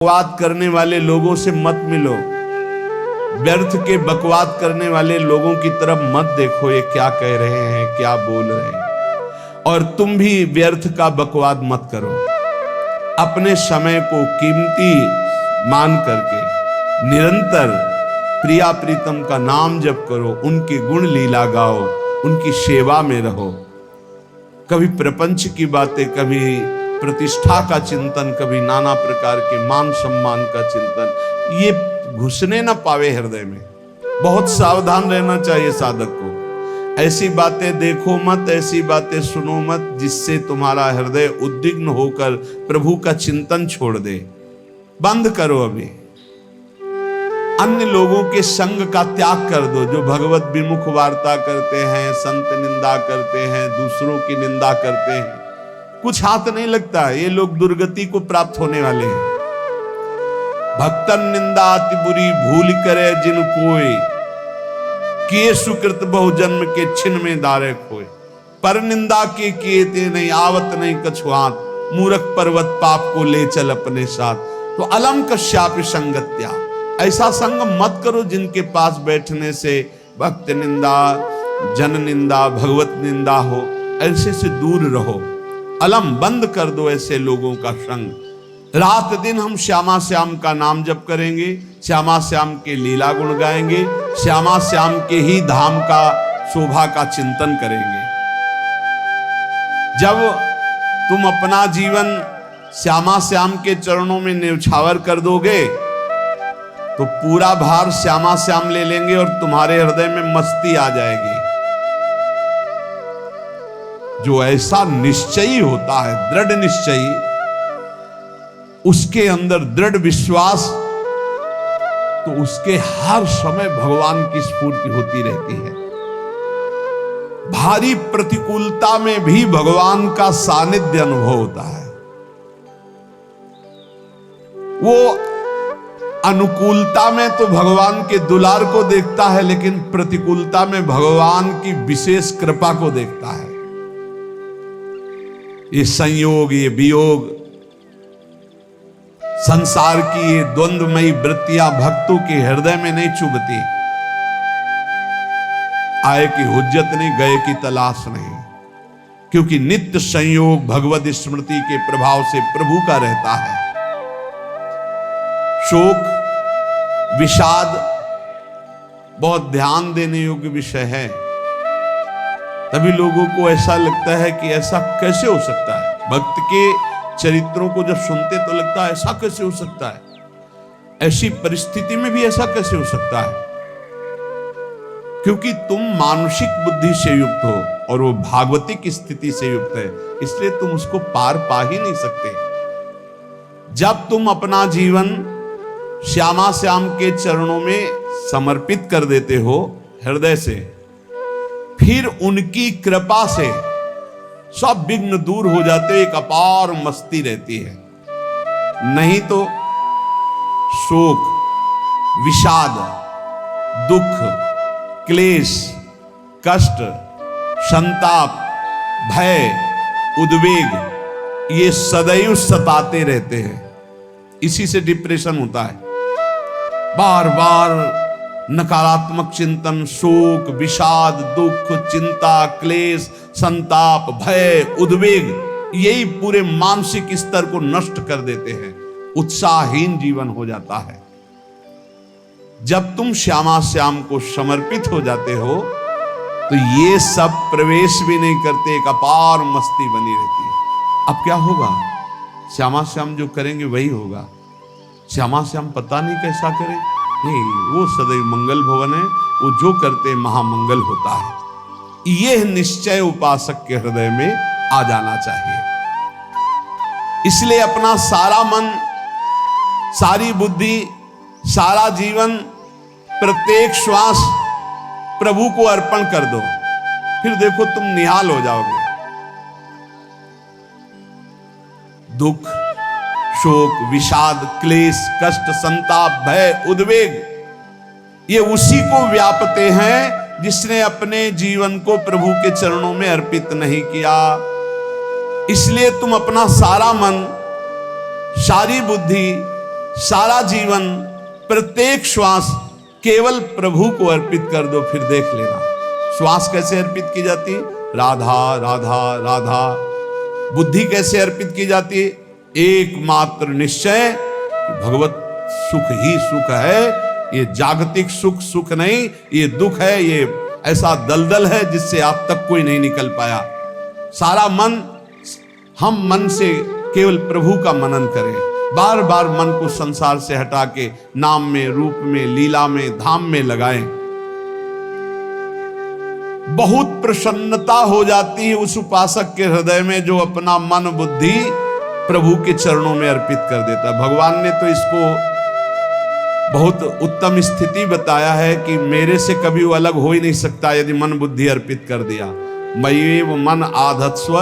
बकवाद करने वाले लोगों से मत मिलो, व्यर्थ के बकवाद करने वाले लोगों की तरफ मत देखो, ये क्या कह रहे हैं, क्या बोल रहे हैं। और तुम भी व्यर्थ का बकवाद मत करो। अपने समय को कीमती मान करके निरंतर प्रिया प्रीतम का नाम जप करो, उनकी गुण लीला गाओ, उनकी सेवा में रहो। कभी प्रपंच की बातें, कभी प्रतिष्ठा का चिंतन, कभी नाना प्रकार के मान सम्मान का चिंतन, ये घुसने ना पावे हृदय में। बहुत सावधान रहना चाहिए साधक को। ऐसी बातें देखो मत, ऐसी बातें सुनो मत जिससे तुम्हारा हृदय उद्विग्न होकर प्रभु का चिंतन छोड़ दे। बंद करो अभी। अन्य लोगों के संग का त्याग कर दो, जो भगवत विमुख वार्ता करते हैं, संत निंदा करते हैं, दूसरों की निंदा करते हैं। कुछ हाथ नहीं लगता, ये लोग दुर्गति को प्राप्त होने वाले हैं। भक्तन निंदा अति बुरी भूल करे जिन कोई, किए सुकृत बहु जन्म के छिन में दारे खोए। पर निंदा के किए ते नहीं, आवत नहीं कछुआत, मूर्ख पर्वत पाप को ले चल अपने साथ। तो अलम कश्यापि संगत्या, ऐसा संग मत करो जिनके पास बैठने से भक्त निंदा, जन निंदा, भगवत निंदा हो। ऐसे से दूर रहो। अलम बंद कर दो ऐसे लोगों का संग। रात दिन हम श्यामा श्याम का नाम जप करेंगे, श्यामा श्याम के लीला गुण गाएंगे, श्यामा श्याम के ही धाम का शोभा का चिंतन करेंगे। जब तुम अपना जीवन श्यामा श्याम के चरणों में न्यौछावर कर दोगे तो पूरा भार श्यामा श्याम ले लेंगे और तुम्हारे हृदय में मस्ती आ जाएगी। जो ऐसा निश्चयी होता है, दृढ़ निश्चयी, उसके अंदर दृढ़ विश्वास, तो उसके हर समय भगवान की स्फूर्ति होती रहती है। भारी प्रतिकूलता में भी भगवान का सानिध्य अनुभव होता है। वो अनुकूलता में तो भगवान के दुलार को देखता है, लेकिन प्रतिकूलता में भगवान की विशेष कृपा को देखता है। ये संयोग, ये वियोग, संसार की ये द्वंद्वमयी वृत्तियां भक्तों के हृदय में नहीं चुभती। आए की हुज्जत नहीं, गए की तलाश नहीं, क्योंकि नित्य संयोग भगवत स्मृति के प्रभाव से प्रभु का रहता है। शोक, विषाद बहुत ध्यान देने योग्य विषय है। तभी लोगों को ऐसा लगता है कि ऐसा कैसे हो सकता है। भक्त के चरित्रों को जब सुनते तो लगता है ऐसा कैसे हो सकता है, ऐसी परिस्थिति में भी ऐसा कैसे हो सकता है। क्योंकि तुम मानसिक बुद्धि से युक्त हो और वो भागवतिक स्थिति से युक्त है, इसलिए तुम उसको पार पा ही नहीं सकते। जब तुम अपना जीवन श्यामा श्याम के चरणों में समर्पित कर देते हो हृदय से, फिर उनकी कृपा से सब विघ्न दूर हो जाते, एक अपार मस्ती रहती है। नहीं तो शोक, विषाद, दुख, क्लेश, कष्ट, संताप, भय, उद्वेग, ये सदैव सताते रहते हैं। इसी से डिप्रेशन होता है। बार बार नकारात्मक चिंतन, शोक, विषाद, दुख, चिंता, क्लेश, संताप, भय, उद्वेग, यही पूरे मानसिक स्तर को नष्ट कर देते हैं। उत्साहहीन जीवन हो जाता है। जब तुम श्यामा श्याम को समर्पित हो जाते हो तो ये सब प्रवेश भी नहीं करते, एक अपार मस्ती बनी रहती है। अब क्या होगा? श्यामा श्याम जो करेंगे वही होगा। श्यामा श्याम पता नहीं कैसा करें, नहीं, वो सदैव मंगल भवन है, वो जो करते महामंगल होता है। यह निश्चय उपासक के हृदय में आ जाना चाहिए। इसलिए अपना सारा मन, सारी बुद्धि, सारा जीवन, प्रत्येक श्वास प्रभु को अर्पण कर दो, फिर देखो तुम निहाल हो जाओगे। दुख, शोक, विषाद, क्लेश, कष्ट, संताप, भय, उद्वेग, ये उसी को व्यापते हैं जिसने अपने जीवन को प्रभु के चरणों में अर्पित नहीं किया। इसलिए तुम अपना सारा मन, सारी बुद्धि, सारा जीवन, प्रत्येक श्वास केवल प्रभु को अर्पित कर दो, फिर देख लेना श्वास कैसे अर्पित की जाती है। राधा राधा राधा। बुद्धि कैसे अर्पित की जाती है। एकमात्र निश्चय भगवत सुख ही सुख है। ये जागतिक सुख सुख नहीं, ये दुख है, ये ऐसा दलदल है जिससे आज तक कोई नहीं निकल पाया। सारा मन, हम मन से केवल प्रभु का मनन करें, बार बार मन को संसार से हटा के नाम में, रूप में, लीला में, धाम में लगाएं। बहुत प्रसन्नता हो जाती है उस उपासक के हृदय में जो अपना मन बुद्धि प्रभु के चरणों में अर्पित कर देता है। भगवान ने तो इसको बहुत उत्तम स्थिति बताया है कि मेरे से कभी वो अलग हो ही नहीं सकता यदि मन बुद्धि अर्पित कर दिया। मयि एव मन आधत्स्व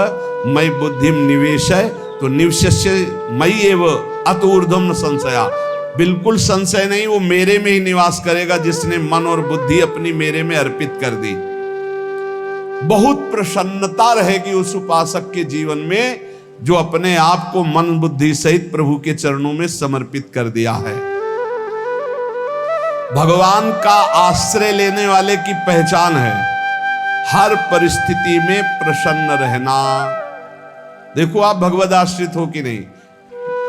मयि बुद्धिम निवेशय, तो निवश्य मयि एव अत ऊर्ध्वम न संशया। बिल्कुल संशय नहीं, वो मेरे में ही निवास करेगा जिसने मन और बुद्धि अपनी मेरे में अर्पित कर दी। बहुत प्रसन्नता रहेगी उस उपासक के जीवन में जो अपने आप को मन बुद्धि सहित प्रभु के चरणों में समर्पित कर दिया है। भगवान का आश्रय लेने वाले की पहचान है हर परिस्थिति में प्रसन्न रहना। देखो आप भगवद आश्रित हो कि नहीं।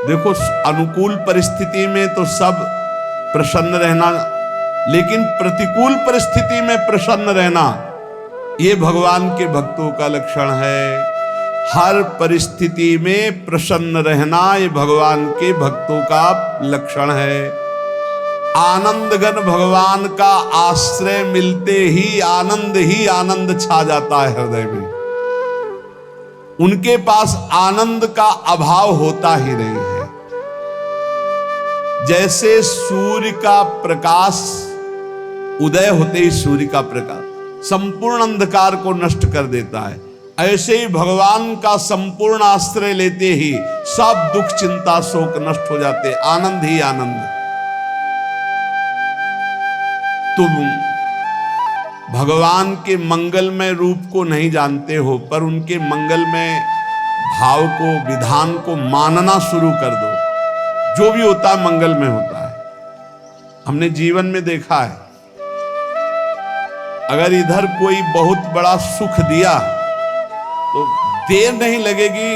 देखो अनुकूल परिस्थिति में तो सब प्रसन्न रहना, लेकिन प्रतिकूल परिस्थिति में प्रसन्न रहना ये भगवान के भक्तों का लक्षण है। हर परिस्थिति में प्रसन्न रहना ये भगवान के भक्तों का लक्षण है। आनंदगन भगवान का आश्रय मिलते ही आनंद छा जाता है हृदय में। उनके पास आनंद का अभाव होता ही नहीं है। जैसे सूर्य का प्रकाश उदय होते ही सूर्य का प्रकाश संपूर्ण अंधकार को नष्ट कर देता है, ऐसे ही भगवान का संपूर्ण आश्रय लेते ही सब दुख चिंता शोक नष्ट हो जाते, आनंद ही आनंद। तुम भगवान के मंगलमय रूप को नहीं जानते हो, पर उनके मंगलमय भाव को, विधान को मानना शुरू कर दो। जो भी होता है मंगलमय होता है। हमने जीवन में देखा है, अगर इधर कोई बहुत बड़ा सुख दिया तो देर नहीं लगेगी,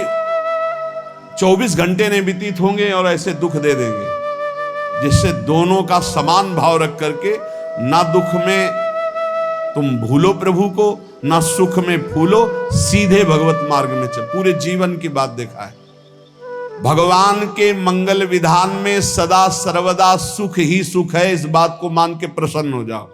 24 घंटे नहीं व्यतीत होंगे और ऐसे दुख दे देंगे, जिससे दोनों का समान भाव रख करके ना दुख में तुम भूलो प्रभु को, ना सुख में फूलो, सीधे भगवत मार्ग में चल। पूरे जीवन की बात देखा है। भगवान के मंगल विधान में सदा सर्वदा सुख ही सुख है, इस बात को मान के प्रसन्न हो जाओ।